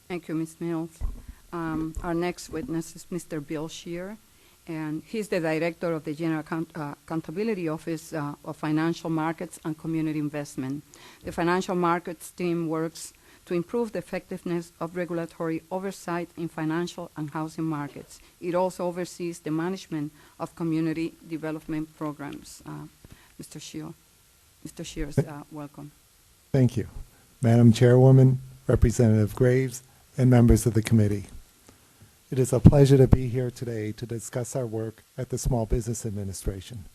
Thank you, Ms. Mills. Our next witness is Mr. Bill Shear, and he's the director of the General Accountability Office of Financial Markets and Community Investment. The financial markets team works to improve the effectiveness of regulatory oversight in financial and housing markets. It also oversees the management of community development programs. Mr. Shear, welcome. Thank you. Madam Chairwoman, Representative Graves, and members of the committee. It is a pleasure to be here today to discuss our work at the Small Business Administration.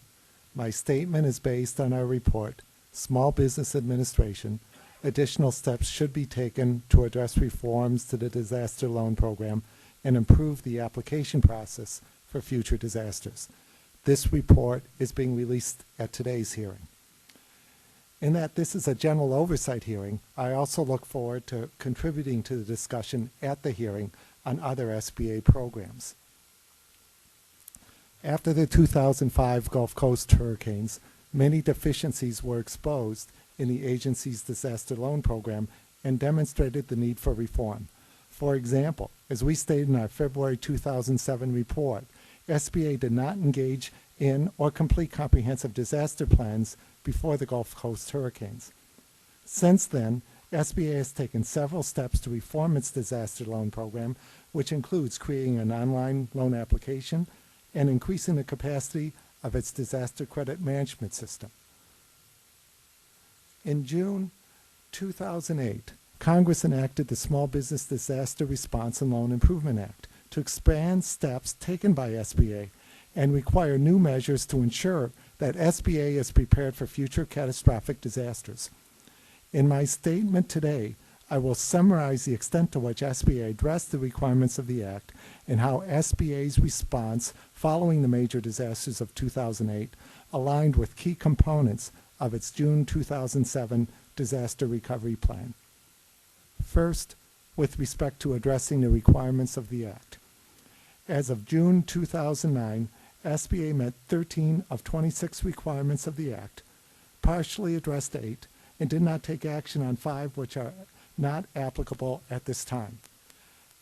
My statement is based on our report, Small Business Administration, Additional Steps Should Be Taken to Address Reforms to the Disaster Loan Program and Improve the Application Process for Future Disasters. This report is being released at today's hearing. In that this is a general oversight hearing, I also look forward to contributing to the discussion at the hearing on other SBA programs. After the 2005 Gulf Coast hurricanes, many deficiencies were exposed in the agency's disaster loan program and demonstrated the need for reform. For example, as we stated in our February 2007 report, SBA did not engage in or complete comprehensive disaster plans before the Gulf Coast hurricanes. Since then, SBA has taken several steps to reform its disaster loan program, which includes creating an online loan application and increasing the capacity of its disaster credit management system. In June 2008, Congress enacted the Small Business Disaster Response and Loan Improvement Act to expand steps taken by SBA and require new measures to ensure that SBA is prepared for future catastrophic disasters. In my statement today, I will summarize the extent to which SBA addressed the requirements of the Act and how SBA's response following the major disasters of 2008 aligned with key components of its June 2007 Disaster Recovery Plan. First, with respect to addressing the requirements of the Act. As of June 2009, SBA met 13 of 26 requirements of the Act, partially addressed 8, and did not take action on 5 which are not applicable at this time.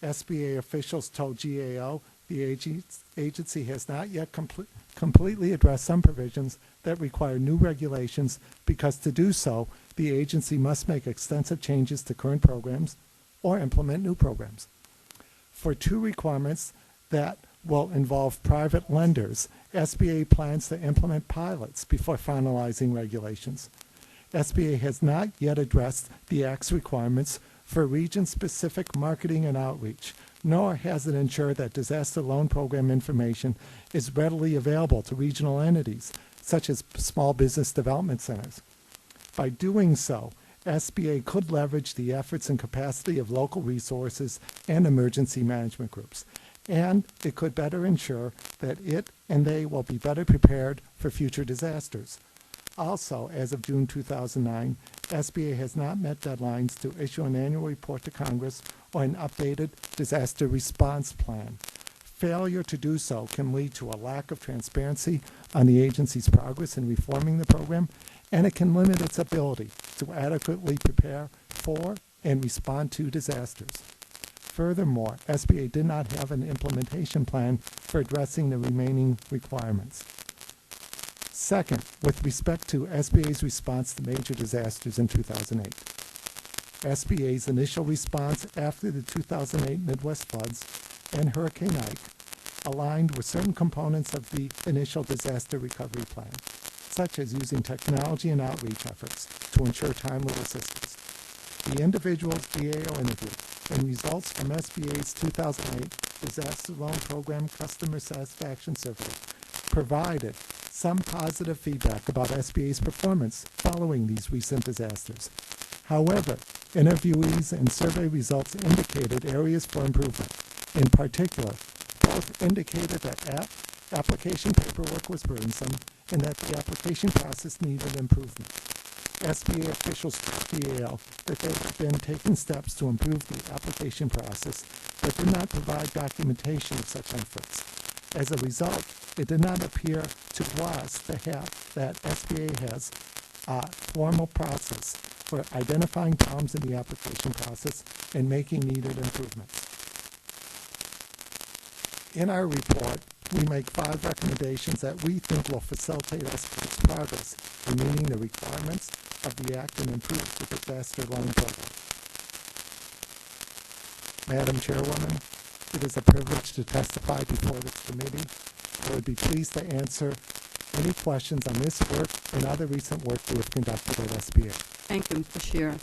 SBA officials told GAO the agency has not yet completely addressed some provisions that require new regulations because to do so, the agency must make extensive changes to current programs or implement new programs. For 2 requirements that will involve private lenders, SBA plans to implement pilots before finalizing regulations. SBA has not yet addressed the Act's requirements for region-specific marketing and outreach, nor has it ensured that disaster loan program information is readily available to regional entities, such as small business development centers. By doing so, SBA could leverage the efforts and capacity of local resources and emergency management groups, and it could better ensure that it and they will be better prepared for future disasters. Also, as of June 2009, SBA has not met deadlines to issue an annual report to Congress or an updated disaster response plan. Failure to do so can lead to a lack of transparency on the agency's progress in reforming the program, and it can limit its ability to adequately prepare for and respond to disasters. Furthermore, SBA did not have an implementation plan for addressing the remaining requirements. Second, with respect to SBA's response to major disasters in 2008. SBA's initial response after the 2008 Midwest floods and Hurricane Ike aligned with certain components of the initial disaster recovery plan, such as using technology and outreach efforts to ensure timely assistance. The individual's GAO interview and results from SBA's 2008 Disaster Loan Program Customer Satisfaction Survey provided some positive feedback about SBA's performance following these recent disasters. However, interviewees and survey results indicated areas for improvement. In particular, both indicated that application paperwork was burdensome and that the application process needed improvement. SBA officials told GAO that they had been taking steps to improve the application process but did not provide documentation of such efforts. As a result, it did not appear to us that SBA has a formal process for identifying problems in the application process and making needed improvements. In our report, we make 5 recommendations that we think will facilitate SBA's progress in meeting the requirements of the Act and improve the disaster loan program. Madam Chairwoman, it is a privilege to testify before this committee. I would be pleased to answer any questions on this work and other recent work we have conducted at SBA. Thank you, Mr. Shear.